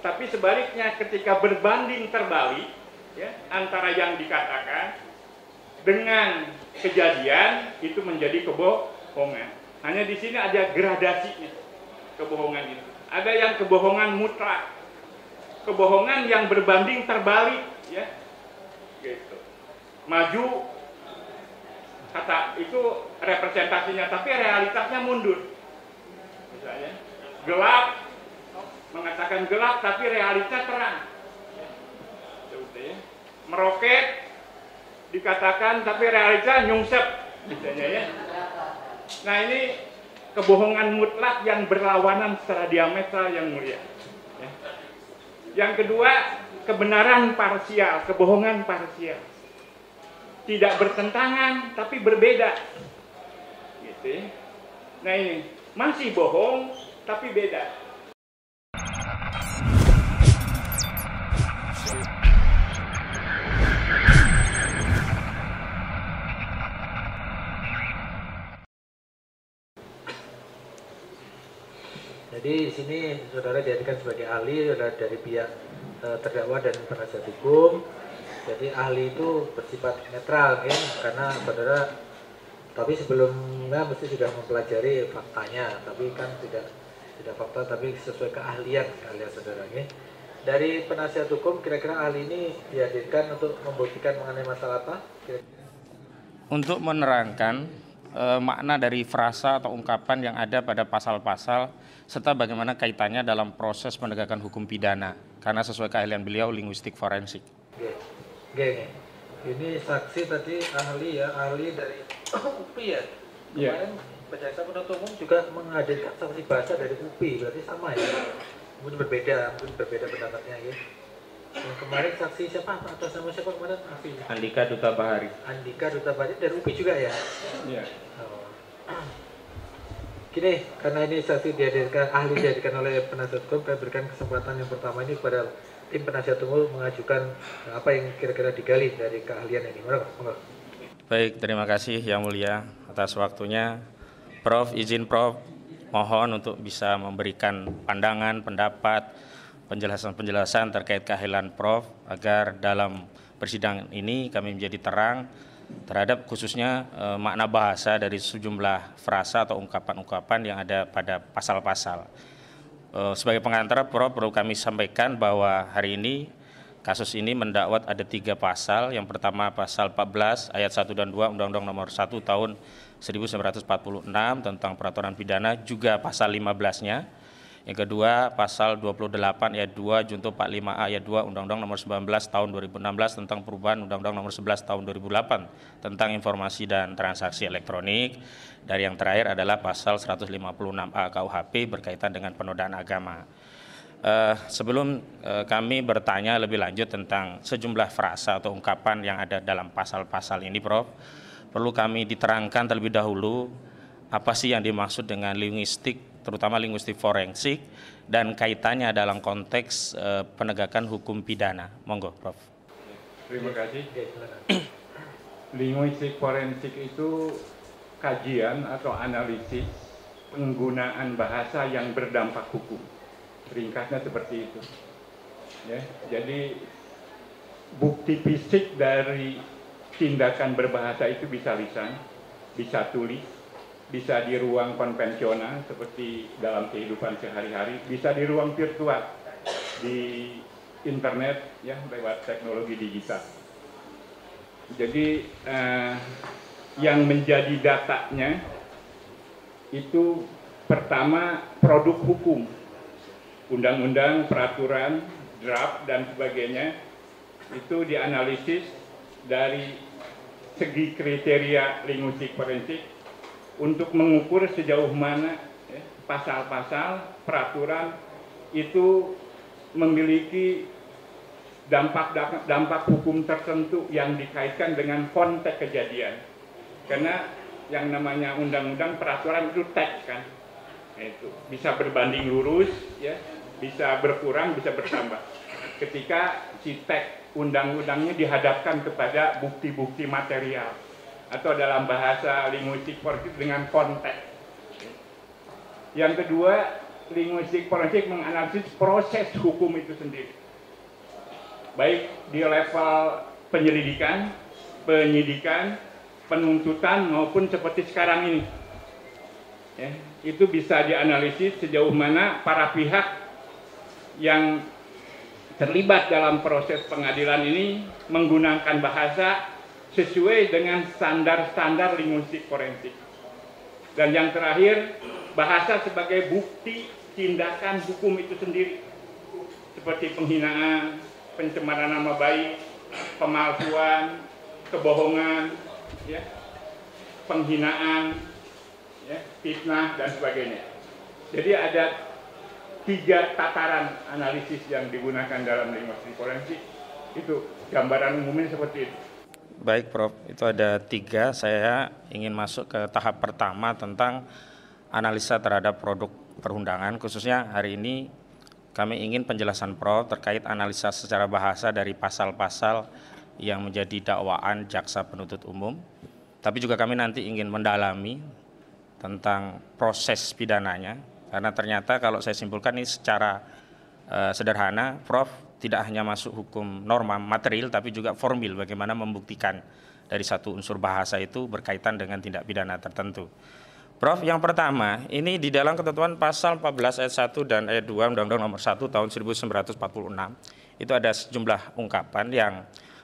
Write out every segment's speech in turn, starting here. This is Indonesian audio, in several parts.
Tapi sebaliknya ketika berbanding terbalik ya, antara yang dikatakan dengan kejadian itu menjadi kebohongan. Hanya di sini ada gradasinya kebohongan itu. Ada yang kebohongan mutlak, kebohongan yang berbanding terbalik, ya, gitu. Maju kata itu representasinya, tapi realitasnya mundur. Misalnya gelap, mengatakan gelap, tapi realitas terang. Meroket, dikatakan, tapi realitas nyungsep, misalnya ya. Nah ini kebohongan mutlak yang berlawanan secara diametral yang mulia. Ya. Yang kedua, kebenaran parsial, kebohongan parsial. Tidak bertentangan, tapi berbeda. Gitu. Nah ini, masih bohong, tapi beda. Jadi di sini saudara dihadirkan sebagai ahli dari pihak terdakwa dan penasihat hukum. Jadi ahli itu bersifat netral, kan? Karena saudara, tapi sebelumnya mesti sudah mempelajari faktanya, tapi kan tidak fakta, tapi sesuai keahlian saudara. Kan? Dari penasihat hukum, kira-kira ahli ini dihadirkan untuk membuktikan mengenai masalah apa? Kira-kira? Untuk menerangkan makna dari frasa atau ungkapan yang ada pada pasal-pasal serta bagaimana kaitannya dalam proses penegakan hukum pidana, karena sesuai keahlian beliau linguistik forensik. Oke. Ini saksi tadi ahli dari UPI ya. Kemarin Jaksa penuntut umum juga menghadirkan saksi bahasa dari UPI, berarti sama ya. Mungkin berbeda pendapatnya ya. Yang kemarin saksi siapa atau sama siapa kemarin? Andika Duta Bahari. Andika Duta Bahari dari UPI juga ya? Iya. Oh. Gini, karena ini saksi ahli dihadirkan oleh penasihat hukum, saya berikan kesempatan yang pertama ini kepada tim penasihat hukum mengajukan apa yang kira-kira digali dari keahlian ini. Monggo. Baik, terima kasih Yang Mulia atas waktunya. Prof, izin Prof, mohon untuk bisa memberikan pandangan, pendapat, penjelasan terkait keahlian Prof agar dalam persidangan ini kami menjadi terang terhadap khususnya makna bahasa dari sejumlah frasa atau ungkapan-ungkapan yang ada pada pasal-pasal. Sebagai pengantar, Prof, perlu kami sampaikan bahwa hari ini kasus ini mendakwat ada 3 pasal. Yang pertama pasal 14 ayat 1 dan 2 Undang-Undang Nomor 1 Tahun 1946 tentang peraturan pidana, juga pasal 15-nya. Yang kedua pasal 28 ayat 2 junto 45A ayat 2 Undang-Undang Nomor 19 Tahun 2016 tentang perubahan Undang-Undang Nomor 11 Tahun 2008 tentang informasi dan transaksi elektronik. Dari yang terakhir adalah pasal 156A KUHP berkaitan dengan penodaan agama. Sebelum kami bertanya lebih lanjut tentang sejumlah frasa atau ungkapan yang ada dalam pasal-pasal ini, Prof, perlu kami diterangkan terlebih dahulu apa sih yang dimaksud dengan linguistik, terutama linguistik forensik, dan kaitannya dalam konteks penegakan hukum pidana. Monggo, Prof. Terima kasih. Linguistik forensik itu kajian atau analisis penggunaan bahasa yang berdampak hukum. Ringkasnya seperti itu. Ya, jadi bukti fisik dari tindakan berbahasa itu bisa lisan, bisa tulis, bisa di ruang konvensional seperti dalam kehidupan sehari-hari, bisa di ruang virtual, di internet ya, lewat teknologi digital. Jadi yang menjadi datanya itu pertama produk hukum, undang-undang, peraturan, draft dan sebagainya, itu dianalisis dari segi kriteria linguistik forensik untuk mengukur sejauh mana pasal-pasal peraturan itu memiliki dampak hukum tertentu yang dikaitkan dengan konteks kejadian. Karena yang namanya undang-undang, peraturan itu teks kan, itu bisa berbanding lurus, ya, bisa berkurang, bisa bertambah. Ketika si teks undang-undangnya dihadapkan kepada bukti-bukti material atau dalam bahasa linguistik forensik dengan konteks. Yang kedua, linguistik forensik menganalisis proses hukum itu sendiri, baik di level penyelidikan, penyidikan, penuntutan maupun seperti sekarang ini. Ya, itu bisa dianalisis sejauh mana para pihak yang terlibat dalam proses pengadilan ini menggunakan bahasa sesuai dengan standar-standar linguistik forensik. Dan yang terakhir, bahasa sebagai bukti tindakan hukum itu sendiri, seperti penghinaan, pencemaran nama baik, pemalsuan, kebohongan, ya, penghinaan, ya, fitnah dan sebagainya. Jadi ada 3 tataran analisis yang digunakan dalam linguistik forensik. Itu gambaran umumnya seperti itu. Baik Prof, itu ada 3. Saya ingin masuk ke tahap pertama tentang analisa terhadap produk perundangan. Khususnya hari ini kami ingin penjelasan Prof terkait analisa secara bahasa dari pasal-pasal yang menjadi dakwaan jaksa penuntut umum. Tapi juga kami nanti ingin mendalami tentang proses pidananya, karena ternyata kalau saya simpulkan ini secara sederhana, Prof tidak hanya masuk hukum norma material, tapi juga formil, bagaimana membuktikan dari satu unsur bahasa itu berkaitan dengan tindak pidana tertentu. Prof, yang pertama, ini di dalam ketentuan pasal 14 ayat 1 dan ayat 2 Undang-Undang Nomor 1 tahun 1946, itu ada sejumlah ungkapan yang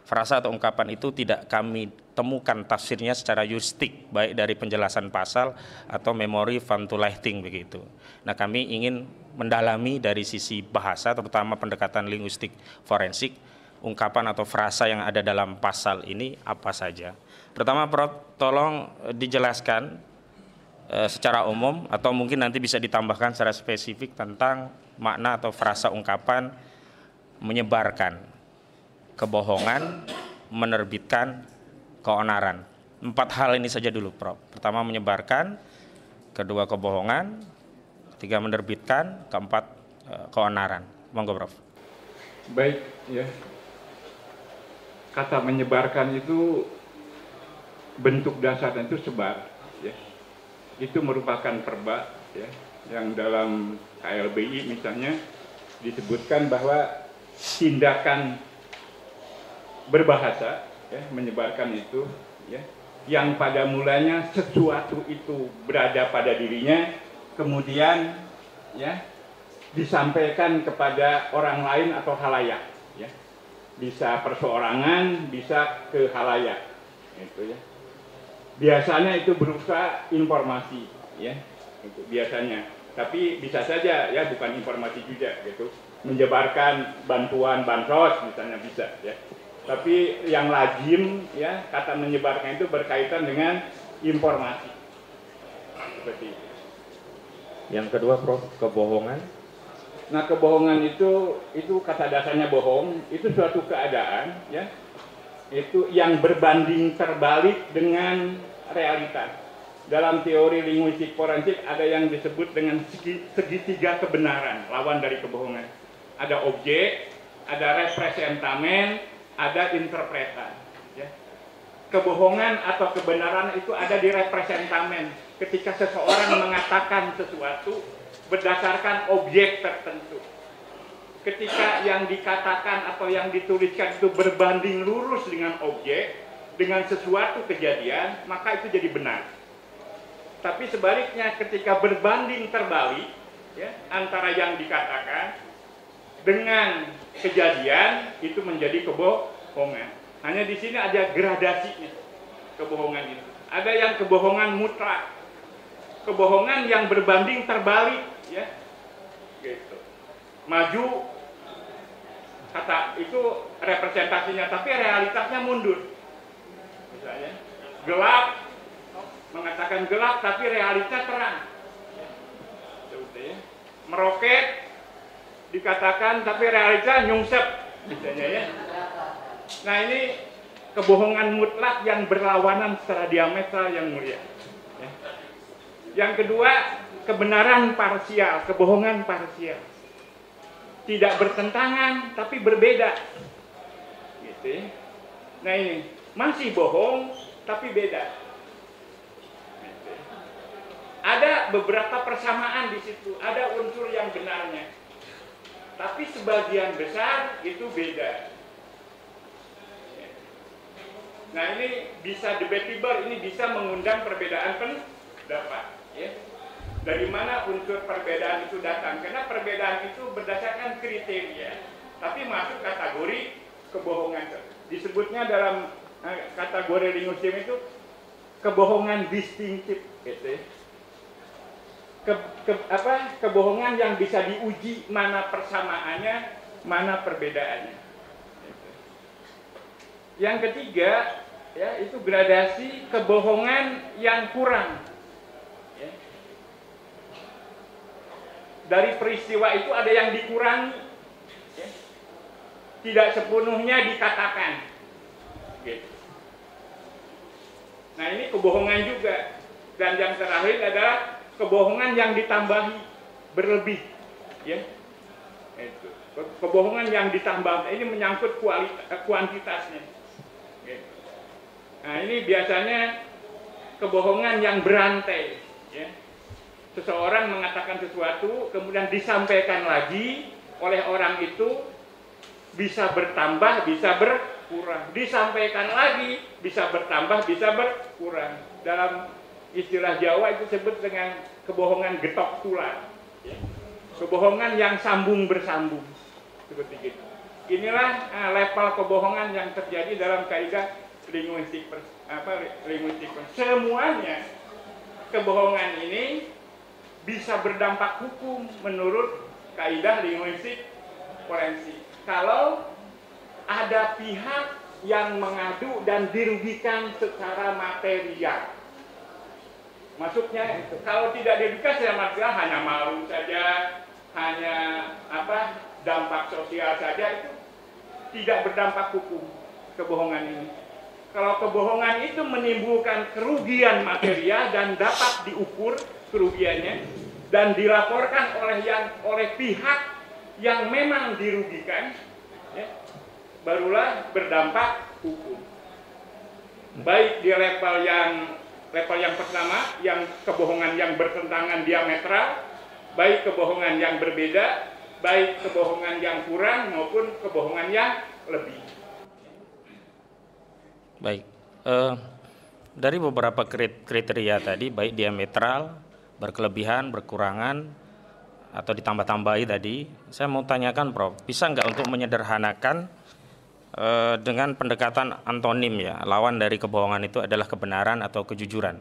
frasa atau ungkapan itu tidak kami temukan tafsirnya secara juristik, baik dari penjelasan pasal atau memori Vantulichting begitu. Nah, kami ingin mendalami dari sisi bahasa, terutama pendekatan linguistik forensik, ungkapan atau frasa yang ada dalam pasal ini apa saja. Pertama, Prof, tolong dijelaskan secara umum atau mungkin nanti bisa ditambahkan secara spesifik tentang makna atau frasa ungkapan menyebarkan kebohongan, menerbitkan keonaran. 4 hal ini saja dulu, Prof. Pertama menyebarkan, kedua kebohongan, ketiga menerbitkan, keempat keonaran. Monggo, Prof. Baik, ya. Kata menyebarkan itu bentuk dasarnya itu sebar, ya. Itu merupakan perba, ya, yang dalam KLBI misalnya disebutkan bahwa tindakan berbahasa, ya, menyebarkan itu, ya, yang pada mulanya sesuatu itu berada pada dirinya, kemudian, ya, disampaikan kepada orang lain atau halayak, ya, bisa perseorangan, bisa ke halayak, itu, ya. Biasanya itu berupa informasi, ya, itu biasanya. Tapi bisa saja, ya, bukan informasi juga, gitu. Menyebarkan bantuan bansos misalnya bisa, ya. Tapi yang lazim, ya, kata menyebarkan itu berkaitan dengan informasi. Seperti itu. Yang kedua, Prof, kebohongan. Nah, kebohongan itu kata dasarnya bohong, itu suatu keadaan, ya, itu yang berbanding terbalik dengan realitas. Dalam teori linguistik forensik ada yang disebut dengan segitiga kebenaran, lawan dari kebohongan. Ada objek, ada representamen, ada interpretan, ya. Kebohongan atau kebenaran itu ada di representamen. Ketika seseorang mengatakan sesuatu berdasarkan objek tertentu. Ketika yang dikatakan atau yang dituliskan itu berbanding lurus dengan objek, dengan sesuatu kejadian, maka itu jadi benar. Tapi sebaliknya ketika berbanding terbalik, ya, antara yang dikatakan dengan kejadian, itu menjadi kebohongan. Hanya di sini ada gradasinya kebohongan itu. Ada yang kebohongan mutlak, kebohongan yang berbanding terbalik, ya, gitu. Maju kata itu representasinya, tapi realitasnya mundur. Misalnya gelap, mengatakan gelap, tapi realitas terang. Meroket dikatakan, tapi realitas nyungsep, misalnya, ya. Nah, ini kebohongan mutlak yang berlawanan secara diametral yang mulia, ya. Yang kedua, kebenaran parsial, kebohongan parsial. Tidak bertentangan, tapi berbeda. Gitu. Nah, ini masih bohong, tapi beda. Gitu. Ada beberapa persamaan di situ, ada unsur yang benarnya. Tapi sebagian besar itu beda. Nah ini bisa debatable, ini bisa mengundang perbedaan pendapat. Ya. Dari mana unsur perbedaan itu datang? Karena perbedaan itu berdasarkan kriteria, tapi masuk kategori kebohongan. Disebutnya dalam kategori linguistik itu kebohongan distinktif. Gitu. Kebohongan yang bisa diuji mana persamaannya, mana perbedaannya. Yang ketiga, ya, itu gradasi kebohongan yang kurang. Ya. Dari peristiwa itu ada yang dikurangi, ya. Tidak sepenuhnya dikatakan. Gitu. Nah ini kebohongan juga. Dan yang terakhir adalah kebohongan yang ditambahi berlebih, ya. Itu. Kebohongan yang ditambah ini menyangkut kuantitasnya. Gitu. Nah ini biasanya kebohongan yang berantai, ya. Seseorang mengatakan sesuatu kemudian disampaikan lagi oleh orang itu, bisa bertambah, bisa berkurang, disampaikan lagi, bisa bertambah, bisa berkurang. Dalam istilah Jawa itu disebut dengan kebohongan getok tular, ya. Kebohongan yang sambung bersambung, seperti itu. Inilah level kebohongan yang terjadi dalam kaidah linguistik. Semuanya kebohongan ini bisa berdampak hukum menurut kaidah linguistik forensik. Kalau ada pihak yang mengadu dan dirugikan secara material. Maksudnya kalau tidak dirugikan secara material hanya malu saja, hanya dampak sosial saja, itu tidak berdampak hukum kebohongan ini. Kalau kebohongan itu menimbulkan kerugian material dan dapat diukur kerugiannya dan dilaporkan oleh pihak yang memang dirugikan, ya, barulah berdampak hukum. Baik di level yang pertama, yang kebohongan yang bertentangan diametral, baik kebohongan yang berbeda, baik kebohongan yang kurang maupun kebohongan yang lebih. Baik, dari beberapa kriteria tadi, baik diametral, berkelebihan, berkurangan, atau ditambah-tambahi tadi, saya mau tanyakan Prof, bisa nggak untuk menyederhanakan dengan pendekatan antonim, ya, lawan dari kebohongan itu adalah kebenaran atau kejujuran.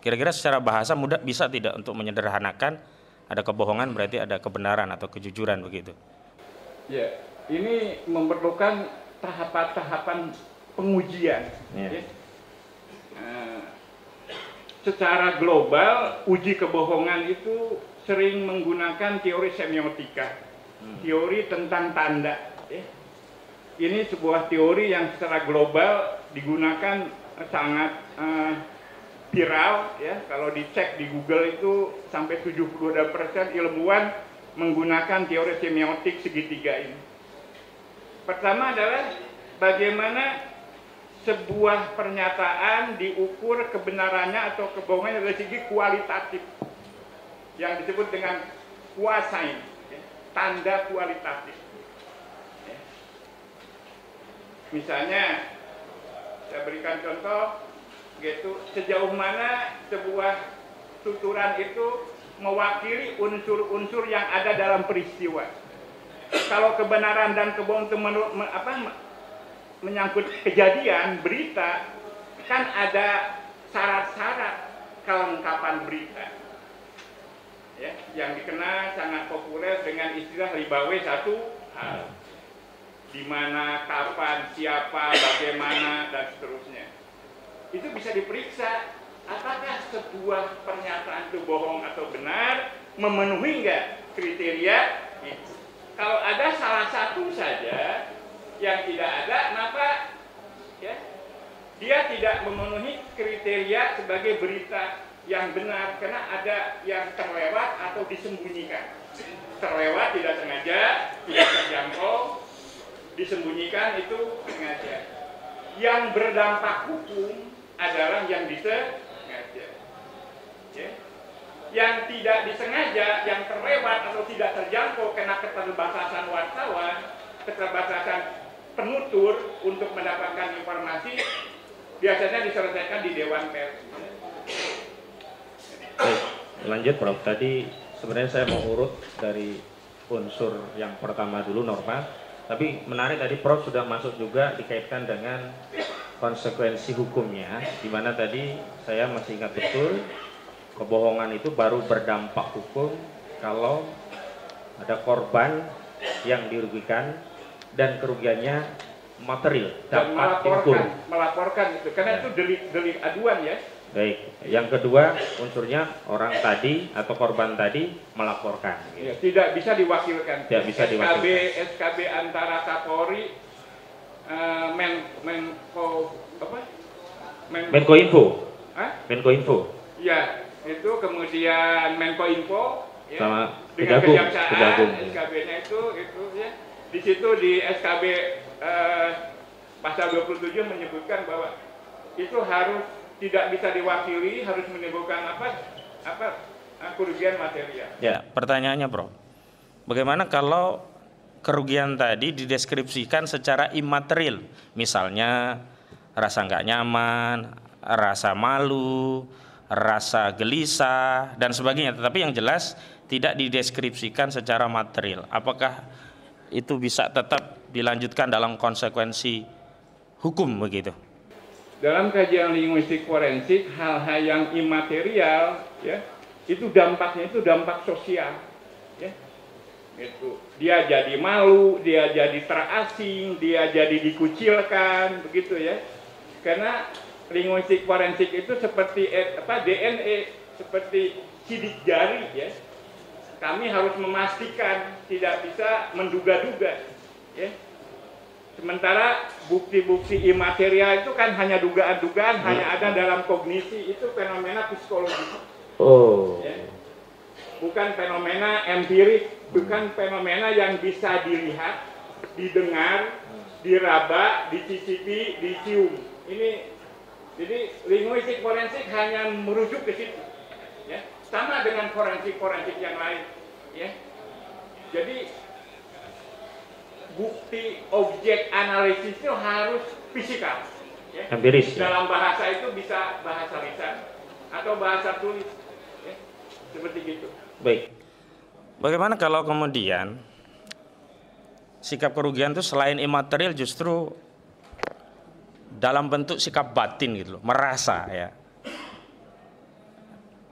Kira-kira secara bahasa mudah bisa tidak untuk menyederhanakan, ada kebohongan berarti ada kebenaran atau kejujuran begitu? Ya, ini memerlukan tahapan-tahapan pengujian. Ya. Secara global, uji kebohongan itu sering menggunakan teori semiotika, teori tentang tanda. Ya. Ini sebuah teori yang secara global digunakan sangat viral, ya. Kalau dicek di Google itu sampai 72% ilmuwan menggunakan teori semiotik segitiga ini. Pertama adalah bagaimana sebuah pernyataan diukur kebenarannya atau kebohongannya dari segi kualitatif, yang disebut dengan quasign, ya, tanda kualitatif. Ya. Misalnya, saya berikan contoh, gitu, sejauh mana sebuah tuturan itu mewakili unsur-unsur yang ada dalam peristiwa. Kalau kebenaran dan kebohongan itu menyangkut kejadian, berita, kan ada syarat-syarat kelengkapan berita, ya, yang dikenal sangat populer dengan istilah ribawe satu hal, di mana, kapan, siapa, bagaimana, dan seterusnya. Itu bisa diperiksa apakah sebuah pernyataan itu bohong atau benar, memenuhi nggak kriteria itu. Kalau ada salah satu saja yang tidak ada, maka ya, dia tidak memenuhi kriteria sebagai berita yang benar, karena ada yang terlewat atau disembunyikan. Terlewat tidak sengaja, tidak terjangkau, disembunyikan itu sengaja. Yang berdampak hukum adalah yang disengaja. Ya. yang tidak disengaja, yang terlewat atau tidak terjangkau karena keterbatasan wartawan, keterbatasan penutur untuk mendapatkan informasi, biasanya diselesaikan di Dewan Pers. Baik, lanjut Prof. Tadi sebenarnya saya mau urut dari unsur yang pertama dulu norma, tapi menarik tadi Prof sudah masuk juga dikaitkan dengan konsekuensi hukumnya, di mana tadi saya masih ingat betul kebohongan itu baru berdampak hukum kalau ada korban yang dirugikan dan kerugiannya material Dan dapat dihukum. melaporkan itu, karena itu delik aduan ya. Baik, yang kedua unsurnya orang tadi atau korban tadi melaporkan. Ya, tidak bisa diwakilkan. Tidak bisa diwakilkan. SKB antara Kapolri, Menko Info. Hah? Menko Info. Ya, itu kemudian Menko Info ya, Sama dengan Kejagung. kejaksaan, SKB-nya itu ya. Di situ di SKB pasal 27 menyebutkan bahwa itu harus tidak bisa diwakili, harus menimbulkan kerugian material. Ya, pertanyaannya, Bro. Bagaimana kalau kerugian tadi dideskripsikan secara imaterial, misalnya rasa nggak nyaman, rasa malu, rasa gelisah dan sebagainya, tetapi yang jelas tidak dideskripsikan secara material. Apakah itu bisa tetap dilanjutkan dalam konsekuensi hukum begitu? Dalam kajian linguistik forensik, hal-hal yang imaterial ya, itu dampaknya itu dampak sosial ya. Itu dia jadi malu, dia jadi terasing, dia jadi dikucilkan begitu ya. Karena linguistik forensik itu seperti DNA, seperti sidik jari ya. Kami harus memastikan, tidak bisa menduga-duga ya. Sementara bukti-bukti imaterial itu kan hanya dugaan-dugaan, hanya ada dalam kognisi, itu fenomena psikologi. Oh. Ya. Bukan fenomena empirik, bukan fenomena yang bisa dilihat, didengar, diraba, dicicipi, dicium. Jadi linguistik forensik hanya merujuk ke situ. Ya. Sama dengan forensik yang lain. Ya. Jadi bukti objek analisis itu harus fisikal ya. Empiris ya? Dalam bahasa itu bisa bahasa lisan atau bahasa tulis ya. Seperti gitu. Baik. Bagaimana kalau kemudian sikap kerugian itu selain imaterial justru dalam bentuk sikap batin gitu loh, merasa ya.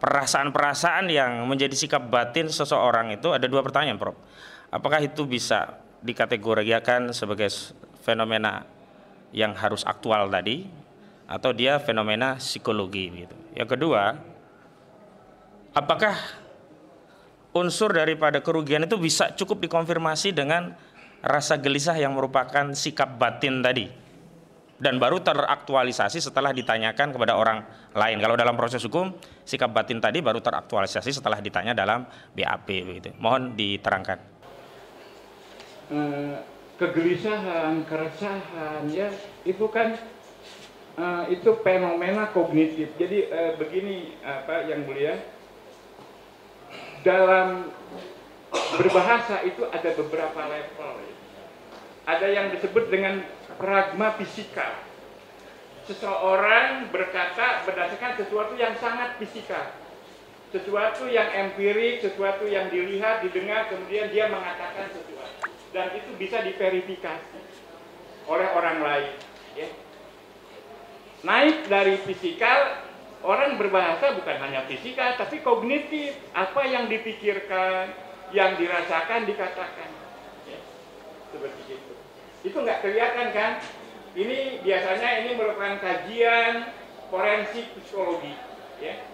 Perasaan-perasaan yang menjadi sikap batin seseorang itu ada dua pertanyaan, Prof. Apakah itu bisa dikategorikan sebagai fenomena yang harus aktual tadi atau dia fenomena psikologi gitu. Yang kedua, apakah unsur daripada kerugian itu bisa cukup dikonfirmasi dengan rasa gelisah yang merupakan sikap batin tadi dan baru teraktualisasi setelah ditanyakan kepada orang lain. Kalau dalam proses hukum, sikap batin tadi baru teraktualisasi setelah ditanya dalam BAP begitu. Mohon diterangkan. Kegelisahan, keresahan ya, itu kan itu fenomena kognitif. Jadi begini yang mulia, dalam berbahasa itu ada beberapa level ya. Ada yang disebut dengan pragma fisikal. Seseorang berkata berdasarkan sesuatu yang sangat fisikal, sesuatu yang empirik, sesuatu yang dilihat, didengar, kemudian dia mengatakan sesuatu. Dan itu bisa diverifikasi oleh orang lain ya. Naik dari fisikal, orang berbahasa bukan hanya fisikal tapi kognitif, apa yang dipikirkan, yang dirasakan, dikatakan ya. Seperti itu nggak kelihatan kan. Ini biasanya ini merupakan kajian forensik psikologi ya.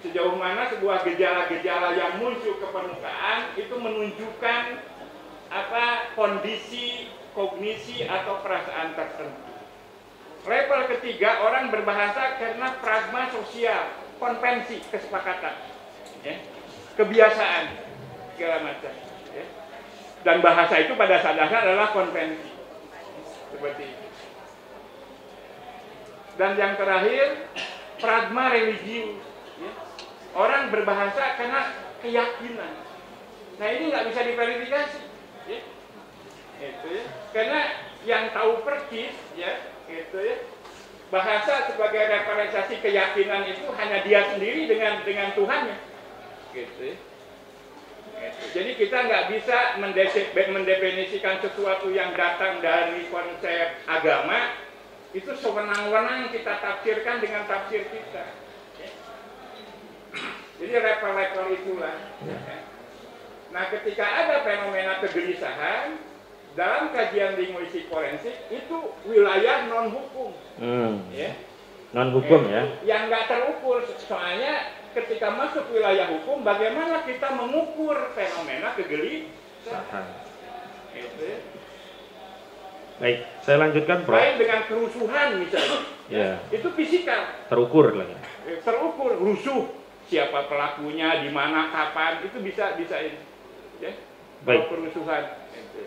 Sejauh mana sebuah gejala-gejala yang muncul ke permukaan itu menunjukkan kondisi kognisi atau perasaan tertentu. Level ketiga, orang berbahasa karena pragma sosial, konvensi, kesepakatan ya. Kebiasaan segala macam ya. Dan bahasa itu pada dasarnya adalah konvensi seperti itu. Dan yang terakhir, pragma religius ya. Orang berbahasa karena keyakinan. Nah ini nggak bisa diverifikasi, ya. Itu ya. Karena yang tahu persis, ya, itu ya. Bahasa sebagai representasi keyakinan itu hanya dia sendiri dengan Tuhannya, gitu ya. Gitu. Jadi kita nggak bisa mendefinisikan sesuatu yang datang dari konsep agama itu sewenang-wenang kita tafsirkan dengan tafsir kita. Jadi level-level itulah. Nah, ketika ada fenomena kegelisahan dalam kajian linguistik forensik itu wilayah non hukum, ya. Non hukum ya. Yang nggak terukur, soalnya ketika masuk wilayah hukum, bagaimana kita mengukur fenomena kegelisahan? Gitu ya. Baik, saya lanjutkan, Prof. Lain dengan kerusuhan misalnya, Ya. Itu fisikal, Terukur lagi. terukur, rusuh, siapa pelakunya, di mana, kapan, itu bisa ini, ya. Baik. Kerusuhan. Gitu.